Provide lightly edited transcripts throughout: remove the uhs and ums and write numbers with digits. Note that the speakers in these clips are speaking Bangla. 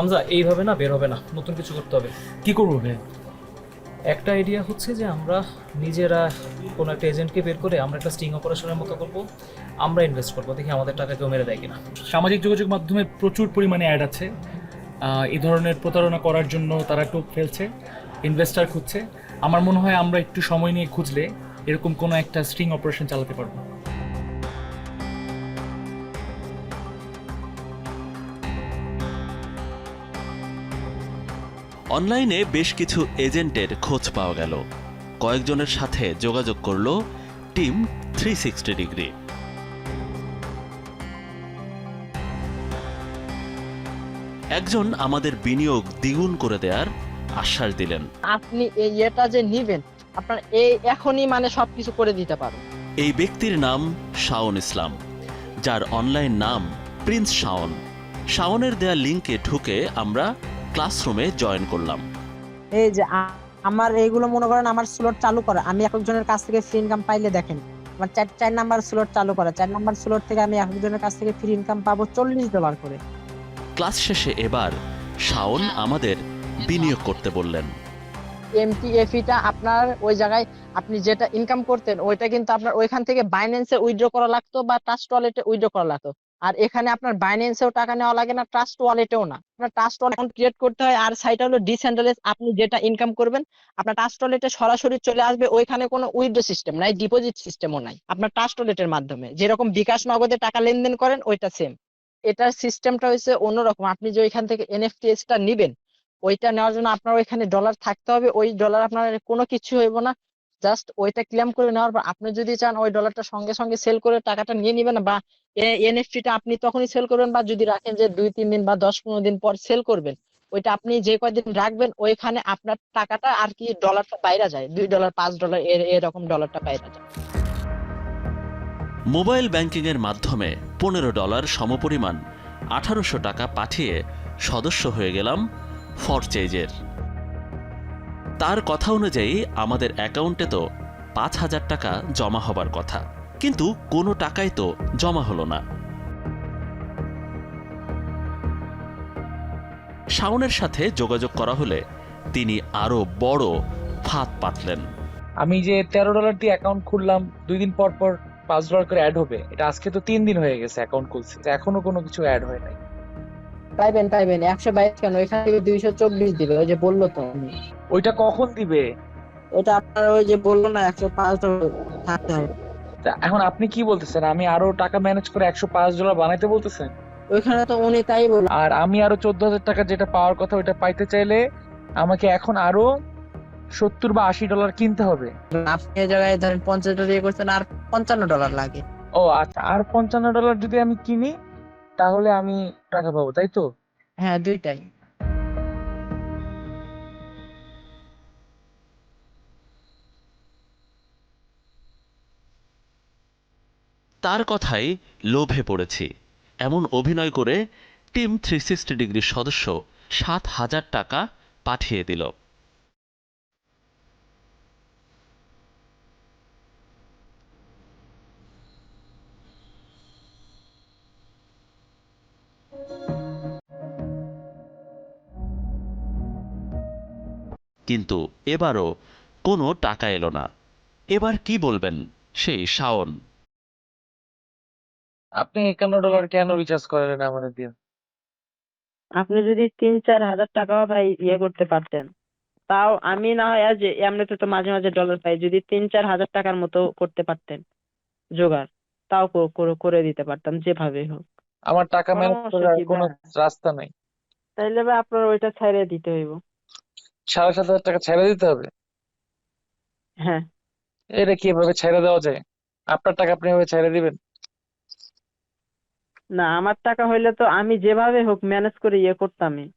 হামজা, এইভাবে না বের হবে না, নতুন কিছু করতে হবে। কি করবো ভাই? একটা আইডিয়া হচ্ছে যে আমরা নিজেরা কোনো একটা এজেন্টকে বের করে আমরা একটা স্টিং অপারেশনের মতো করব, আমরা ইনভেস্ট করবো, দেখি আমাদের টাকা কেউ মেরে দেয় কিনা। সামাজিক যোগাযোগ মাধ্যমে প্রচুর পরিমাণে অ্যাড আছে। এই ধরনের প্রতারণা করার জন্য তারা টোপ ফেলছে, ইনভেস্টার খুঁজছে। আমার মনে হয় আমরা একটু সময় নিয়ে খুঁজলে এরকম কোনো একটা স্ট্রিং অপারেশন চালাতে পারবো। অনলাইনে বেশ কিছু এজেন্টের খোঁজ পাওয়া গেল। কয়েকজনের সাথে যোগাযোগ করল টিম 360 ডিগ্রি। একজন আমাদের বিনিয়োগ দ্বিগুণ করে দেওয়ার আশ্বাস দিলেন। আপনি এই এটা যে নিবেন, আপনার এই এখনই মানে সবকিছু করে দিতে পারবেন। এই ব্যক্তির নাম শাওন ইসলাম, যার অনলাইন নাম প্রিন্স শাওন। শাওনের দেয়া লিঙ্কে ঢুকে আমরা ক্লাসরুমে জয়েন করলাম। এই যে আমার এইগুলো মনে করেন আমার স্লট চালু করে, আমি একজনের কাছ থেকে ফ্রি ইনকাম পাইলে দেখেন আমার 4 নাম্বার স্লট চালু করে, 4 নাম্বার স্লট থেকে আমি একজনের কাছ থেকে ফ্রি ইনকাম পাবো $40 করে। ক্লাস শেষে এবার শাওন আমাদের বিনিয়োগ করতে বললেন। এমটিএফইটা আপনার ওই জায়গায় আপনি যেটা ইনকাম করতেন ওইটা কিন্তু আপনার ওইখান থেকে বাইন্যান্সে উইথড্র করা লাগতো বা ট্রাস্ট ওয়ালেটে উইথড্র করা লাগতো। আর এখানে আপনার বাইন্যান্সেও টাকা নেওয়া লাগে না, ট্রাস্ট ওয়ালেটেও না। আপনার ট্রাস্ট ওয়ালেট অ্যাকাউন্ট ক্রিয়েট করতে হয়, আর সাইটটা হলো ডিসেন্ট্রালাইজ। আপনি যেটা ইনকাম করবেন আপনার ট্রাস্ট ওয়ালেটে সরাসরি চলে আসবে, ওইখানে কোনো উইথড্র সিস্টেম নাই, ডিপোজিট সিস্টেমও নাই। আপনার ট্রাস্ট ওয়ালেটের মাধ্যমে যেরকম বিকাশ নগদে টাকা লেনদেন করেন ওইটা সেম। এটার সিস্টেমটা হচ্ছে অন্যরকম। আপনি যে ওইখান থেকে এনএফটিএসটা নিবেন, ওইটা নেওয়ার জন্য আপনার ওইখানে ডলার থাকতে হবে। ওই ডলার আপনার কোনো কিছু হইব না, জাস্ট ওইটা ক্লেম করে নেওয়ার পর আপনি যদি চান ওই ডলারটা সঙ্গে সঙ্গে সেল করে টাকাটা নিয়ে নিবেন, বা এনএফটিটা আপনি তখনই সেল করবেন, বা যদি রাখেন যে 2-3 দিন বা 10-15 দিন পর সেল করবেন, ওইটা আপনি যে কয়দিন রাখবেন ওইখানে আপনার টাকাটা আর কি ডলারটা বাইরে যায়, $2 $5 এরকম ডলারটা বাইরে যায়। মোবাইল ব্যাংকিংয়ের মাধ্যমে $15 সমপরিমাণ 1800 টাকা পাঠিয়ে সদস্য হয়ে গেলাম ফরচেজের। তার কথা অনুযায়ী আমাদের অ্যাকাউন্টে তো 5000 টাকা জমা হবার কথা, কিন্তু কোনো টাকাই তো জমা হলো না। শাওনের সাথে যোগাযোগ করা হলে তিনি আরো বড় ফাঁদ পাতলেন। আমি যে $13 দিয়ে অ্যাকাউন্ট খুললাম, 2 দিন পর পর $5 করে অ্যাড হবে, এটা আজকে তো 3 দিন হয়ে গেছে অ্যাকাউন্ট খুলছি, এখনো কোনো কিছু অ্যাড হয় নাই। পাইবেন 122 কেন, এখান থেকে 224 দিবে। ওই যে বললো তো আমি, ওইটা কখন দিবে? ওটা আপনার ওই যে বললো না 105 থাকতে হবে। এখন আপনি কি বলতেছেন, আমি আরো টাকা ম্যানেজ করে $105 বানাইতে বলতেছেন? ওইখানে তো উনি তাই বললো। আর আমি আরো 14,000 টাকা যেটা পাওয়ার কথা ওইটা পাইতে চাইলে আমাকে এখন আরো $70 বা $80 কিনতে হবে। আপনি এই জায়গায় ধরেন $50 দিয়ে করছেন, আর $55 লাগে। ও আচ্ছা, আর $55 যদি আমি কিনি তাহলে আমি টাকা পাবো, তাই তো? হ্যাঁ, দুইটাই। তার কথাই লোভে পড়েছি। এমন অভিনয় করে টিম 360 ডিগ্রির সদস্য 7000 টাকা পাঠিয়ে দিল। কিন্তু এবারও কোনো টাকা এলো না। এবার কি বলবেন সেই শাওন? আপনি $51 কেন রিচার্জ করেন আমাদের দিয়ে? আপনি যদি 3-4 হাজার টাকাও ভাই ইয়ে করতে পারতেন, তাও আমি না হয় আজ এমনিতে তো মাঝে মাঝে ডলার পাই, যদি 3-4 হাজার টাকার মতো করতে পারতেন জোগাড়, তাও করে দিতে পারতাম যেভাবে হোক। আমার টাকা ম্যানেজ সমস্যা করার কি কোনো ভাই? রাস্তা নাই। তাইলে ভাই আপনার ওইটা ছাইড়ে দিতে হইব। 7,500 টাকা ছেড়ে দিতে হবে? হ্যাঁ। এটা কিভাবে ছেড়ে দেওয়া যায়? আপনার টাকা আপনি এভাবে ছেড়ে দিবেন? না, আমার টাকা হইলে তো আমি যেভাবে হোক ম্যানেজ করে ইয়ে করতামই।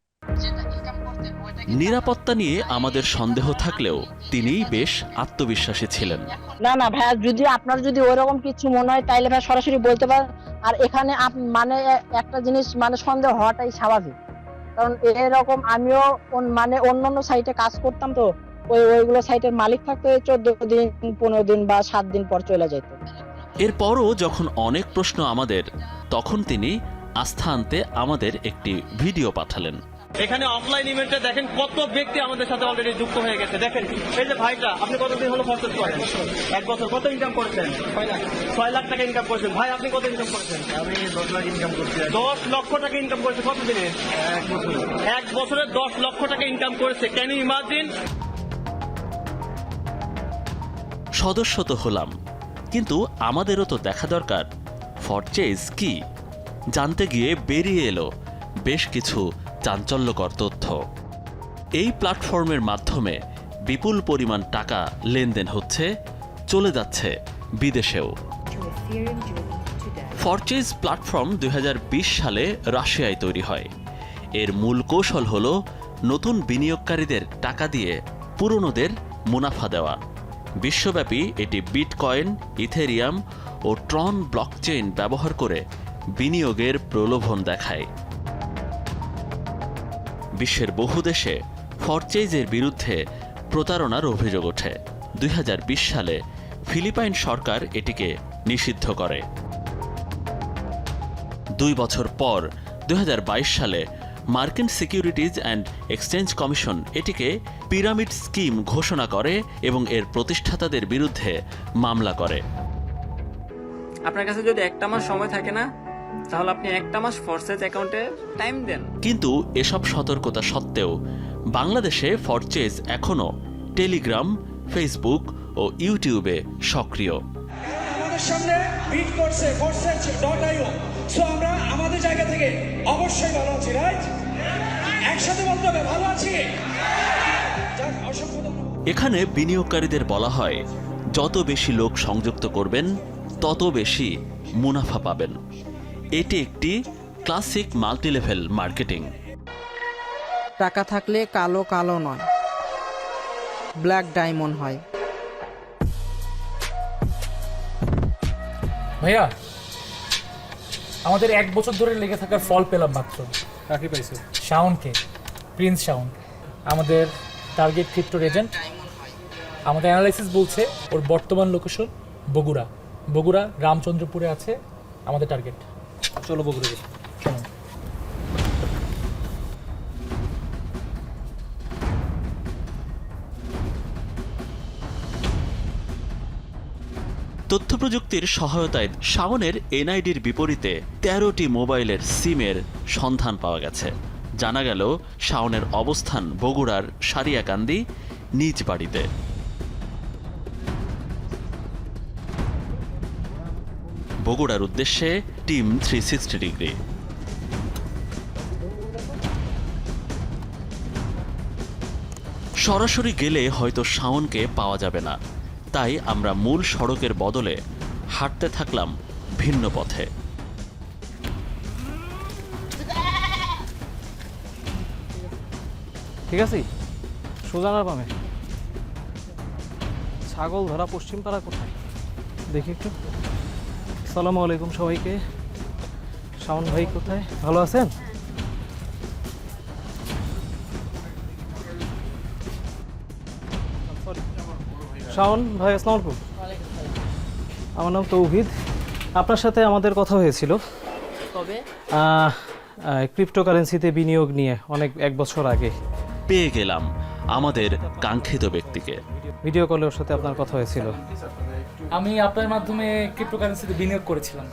নিরাপত্তা নিয়ে আমাদের সন্দেহ থাকলেও তিনি বেশ আত্মবিশ্বাসী ছিলেন। না না ভাইয়া, যদি আপনার যদি ওইরকম কিছু মনে হয় তাইলে ভাই সরাসরি বলতে পারেন। আর এখানে মানে একটা জিনিস মানে সন্দেহ হওয়াটাই স্বাভাবিক, কারণ এরকম আমিও মানে অন্যান্য সাইটে কাজ করতাম তো, ওইগুলো সাইটের মালিক থাকতো 14 দিন 15 দিন বা 7 দিন পর চলে যেত। এরপরও যখন অনেক প্রশ্ন আমাদের, তখন তিনি আস্থা আনতে আমাদের একটি ভিডিও পাঠালেন। এখানে অফলাইন ইভেন্টে দেখেন কত ব্যক্তি আমাদের সাথে অলরেডি যুক্ত হয়ে গেছে। দেখেন এই যে ভাইটা, আপনি কতদিন হলো প্রসেস করেন? 1 বছর। কত ইনকাম করেছেন? 6 লাখ টাকা ইনকাম করেছেন। ভাই আপনি কত ইনকাম করেছেন? আমি 10 লাখ ইনকাম করছি। 10 লক্ষ টাকা ইনকাম করেছে কত দিনে? 1 বছর। 1 বছরে 10 লক্ষ টাকা ইনকাম করেছে। Can you imagine? সদস্য তো হলাম, কিন্তু আমাদেরও তো দেখা দরকার ফরচেজ কি। জানতে গিয়ে বেরিয়ে এলো বেশ কিছু চাঞ্চল্যকর তথ্য। এই প্ল্যাটফর্মের মাধ্যমে বিপুল পরিমাণ টাকা লেনদেন হচ্ছে, চলে যাচ্ছে বিদেশেও। ফরচেজ প্ল্যাটফর্ম 2020 সালে রাশিয়ায় তৈরি হয়। এর মূল কৌশল হল নতুন বিনিয়োগকারীদের টাকা দিয়ে পুরনোদের মুনাফা দেওয়া। বিশ্বব্যাপী এটি বিটকয়েন, ইথেরিয়াম ও ট্রন ব্লকচেইন ব্যবহার করে বিনিয়োগের প্রলোভন দেখায়। বিশ্বের বহু দেশে ফরচেজের বিরুদ্ধে প্রতারণার অভিযোগ ওঠে। 2020 সালে ফিলিপাইন সরকার এটিকে নিষিদ্ধ করে। 2 বছর পর 2022 সালে মার্কিন সিকিউরিটিজ অ্যান্ড এক্সচেঞ্জ কমিশন এটিকে পিরামিড স্কিম ঘোষণা করে এবং এর প্রতিষ্ঠাতাদের বিরুদ্ধে মামলা করে। আপনার কাছে যদি 1টা মাস সময় থাকে না, তাহলে আপনি 1টা মাস ফরচেজ অ্যাকাউন্টে টাইম দেন। কিন্তু এসব সতর্কতা সত্ত্বেও বাংলাদেশে ফরচেজ এখনও টেলিগ্রাম, ফেসবুক ও ইউটিউবে সক্রিয়। আমাদের সামনে বিট করছে forces.io, সো আমরা আমাদের জায়গা থেকে অবশ্যই ভালো আছি, রাইট? একসাথে বলতে হবে ভালো আছি। অসংখ্য ধন্যবাদ। এখানে বিনিয়োগকারীদের বলা হয় যত বেশি লোক সংযুক্ত করবেন তত বেশি মুনাফা পাবেন। এটি একটি ক্লাসিক মাল্টিলেভেল মার্কেটিং। টাকা থাকলে কালো কালো নয়, ব্ল্যাক ডায়মন্ড হয়। ভাইয়া, আমাদের 1 বছর ধরে লেগে থাকার ফল পেলাম মাত্র। কাকে পাইছো? শাওনকে, প্রিন্স শাওন, আমাদের টার্গেট ক্রিপ্টোর এজেন্ট। আমাদের অ্যানালাইসিস বলছে ওর বর্তমান লোকেশন বগুড়া রামচন্দ্রপুরে আছে আমাদের টার্গেট। চলো বগুড়া যাই। চলো। তথ্যপ্রযুক্তির সহায়তায় শাওনের এনআইডির বিপরীতে 13টি মোবাইলের সিমের সন্ধান পাওয়া গেছে। জানা গেল শাওনের অবস্থান বগুড়ার সারিয়াকান্দি নিজ বাড়িতে। বগুড়ার উদ্দেশ্যে টিম 360 ডিগ্রি। সরাসরি গেলে হয়তো শাওনকে পাওয়া যাবে না, তাই আমরা মূল সড়কের বদলে হাঁটতে থাকলাম ভিন্ন পথে। ঠিক আছে, সোজানার বামে ছাগল ধরা পশ্চিম পাড়া কোথায় দেখি একটু। আসসালামু আলাইকুম সবাইকে। শাওন ভাই কোথায়? ভালো আছেন? শাওন ভাই আসসালামু আলাইকুম। আমার নাম তৌহিদ। আপনার সাথে আমাদের কথা হয়েছিল তবে ক্রিপ্টোকারেন্সিতে বিনিয়োগ নিয়ে অনেক 1 বছর আগে। পেয়ে গেলাম আমাদের কাঙ্ক্ষিত ব্যক্তিকে। ভিডিও কলে ওর সাথে আপনার কথা হয়েছিল। আমি আপনার মাধ্যমে ক্রিপ্টোকারেন্সিতে বিনিয়োগ করেছিলাম।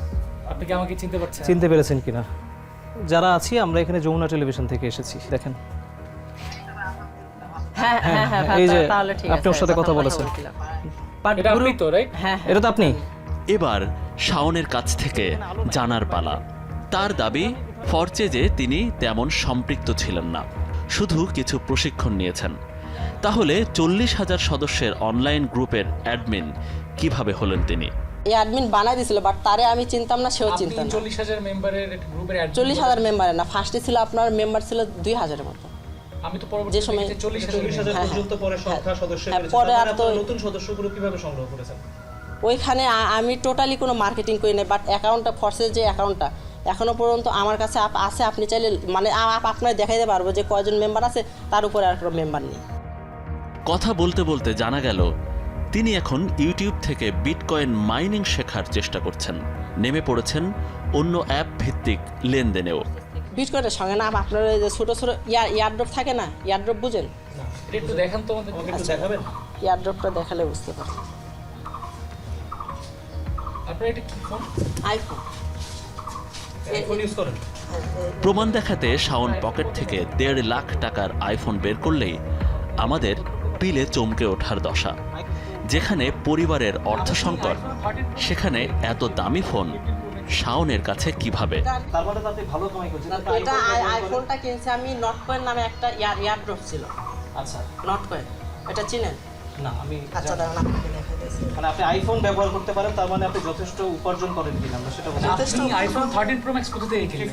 আপনি কি আমাকে চিনতে পারছেন? চিনতে পেরেছেন কিনা? যারা আছি আমরা এখানে যমুনা টেলিভিশন থেকে এসেছি। দেখেন এই যে আপনি ওর সাথে কথা বলেছেন। এটা আপনি তো, রাইট? এটা তো আপনি। এবার শাওনের কাছ থেকে জানার পালা। তার দাবি ফরচেজে তিনি তেমন সম্পৃক্ত ছিলেন না, শুধু কিছু প্রশিক্ষণ নিয়েছেন। তাহলে 40,000 সদস্যের অনলাইন গ্রুপের অ্যাডমিন কিভাবে হলেন তিনি? এই অ্যাডমিন বানাই দিছিল, বাট তারে আমি চিনতাম না, সেও চিনতাম না। 40,000 মেম্বারের গ্রুপের অ্যাডমিন। 40,000 মেম্বারের না, ফার্স্টে ছিল আপনার মেম্বার ছিল 2,000-এর মতো। আমি তো পরবর্তীতে যে সময় 40,000 পর্যন্ত পরে সংখ্যা সদস্য হয়েছে। পরে আর তো নতুন সদস্যগুলো কিভাবে সংগ্রহ করেছেন? ওইখানে আমি টোটালি কোনো মার্কেটিং করি নাই, বাট অ্যাকাউন্টটা ফরসের যে অ্যাকাউন্টটা এখনো পর্যন্ত আমার কাছে আছে। আপনি চাইলে মানে আপনার দেখাইতে পারবো যে কয়জন মেম্বার আছে, তার উপরে আর কোনো মেম্বার নেই। কথা বলতে বলতে জানা গেল তিনি এখন ইউটিউব থেকে বিটকয়েন মাইনিং শেখার চেষ্টা করছেন। নেমে পড়েছেন অন্য অ্যাপ ভিত্তিক লেনদেনেও। বিটকয়েনের সঙ্গে না আপনার ওই যে ছোট ছোট ইয়ারড্রপ থাকে না, ইয়ারড্রপ বুঝেন? এটা একটু দেখান তো আমাদের। দেখাবেন? ইয়ারড্রপটা দেখালে বুঝতে পারবেন। আপনার এটা কি ফোন? আইফোন। ফোন ইউজ করেন? প্রমাণ দেখাতে শাওন পকেট থেকে 1.5 লাখ টাকার আইফোন বের করলেই আমাদের পিলে চমকে ওঠার দশা। যেখানে পরিবারের অর্থ সংকট, সেখানে এত দামি ফোন শাওনের কাছে কিভাবে? তার মানে তো আপনি ভালো কামাই করছেন। এটা আইফোনটা কিনছি আমি, নট কয়েন নামে একটা ইয়ারড্রপ ছিল। আচ্ছা, নট কয়েন, এটা চিনেন? না আমি আচ্ছা দাঁড়ান আপনাকে দেখা দিয়েছি। মানে আপনি আইফোন ব্যবহার করতে পারেন, তার মানে আপনি যথেষ্ট উপার্জন করেন কিনা আমরা সেটা বলছি। আপনি আইফোন 13 প্রো ম্যাক্স কোথা থেকে কিনলেন?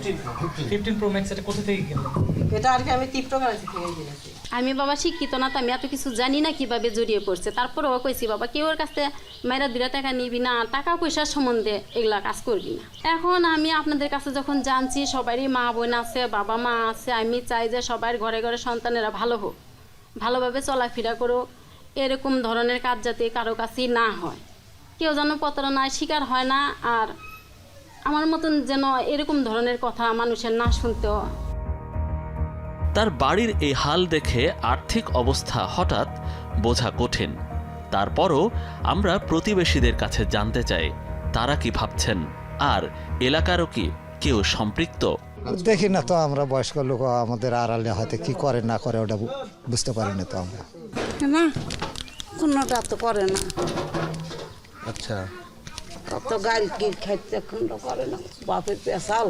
15 প্রো ম্যাক্স এটা কোথা থেকে কিনলেন? এটা আর কি আমি ক্রিপ্টোকারেন্সি থেকে কিনেছি। আমি বাবা শিক্ষিত না, তো আমি এত কিছু জানি না কিভাবে জড়িয়ে পড়ছে। তারপরেও কইছি বাবা কেউ ওর কাছে মেয়েরা 2 টাকা নিবি না, টাকা পয়সার সম্বন্ধে এগুলা কাজ করবি না। এখন আমি আপনাদের কাছে যখন জানছি সবারই মা বোন আছে, বাবা মা আছে, আমি চাই যে সবার ঘরে ঘরে সন্তানেরা ভালো হোক, ভালোভাবে চলাফেরা করুক, এরকম ধরনের কাজ যাতে কারো কাছেই না হয়, কেউ যেন প্রতারণার শিকার হয় না, আর আমার মতন যেন এরকম ধরনের কথা মানুষের না শুনতে হয়। তার বাড়ির এই হাল দেখে আর্থিক অবস্থা হঠাৎ বোঝা কঠিন। তারপরও আমরা প্রতিবেশীদের কাছে জানতে চাই তারা কি ভাবছেন, আর এলাকারও কি কেউ সম্পৃক্ত। দেখি না তো, আমরা বয়স্ক লোক, আমাদের আড়ালে হয়তো কি করে না করে ওটা বুঝতে পারি না তো আমরা। না, কোনোটা তো করে না। আচ্ছা, কত গাড়ি কি খাইতে কোনটা করে না, বাপের পেশাল